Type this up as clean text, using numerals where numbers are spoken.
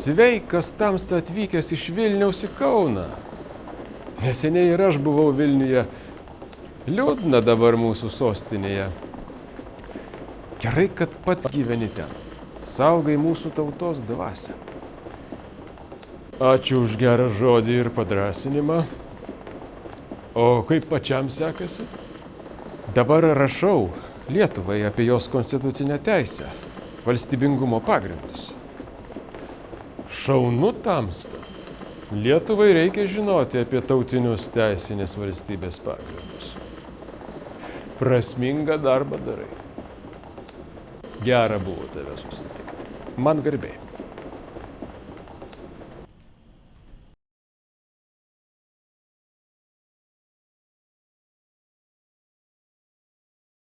Sveikas tamsta atvykęs iš Vilniaus į Kauną. Neseniai ir aš buvau Vilniuje. Liūdna dabar mūsų sostinėje. Gerai, kad pats gyveni ten. Saugai mūsų tautos dvasią. Ačiū už gerą žodį ir padrąsinimą. O kaip pačiam sekasi? Dabar rašau Lietuvai apie jos konstitucinę teisę, valstybingumo pagrindus. Šaunu tamsta. Lietuvai reikia žinoti apie tautinius teisinės valstybės pagrindus. Prasmingą darbą darai. Gera buvo tave susitikti. Man garbė.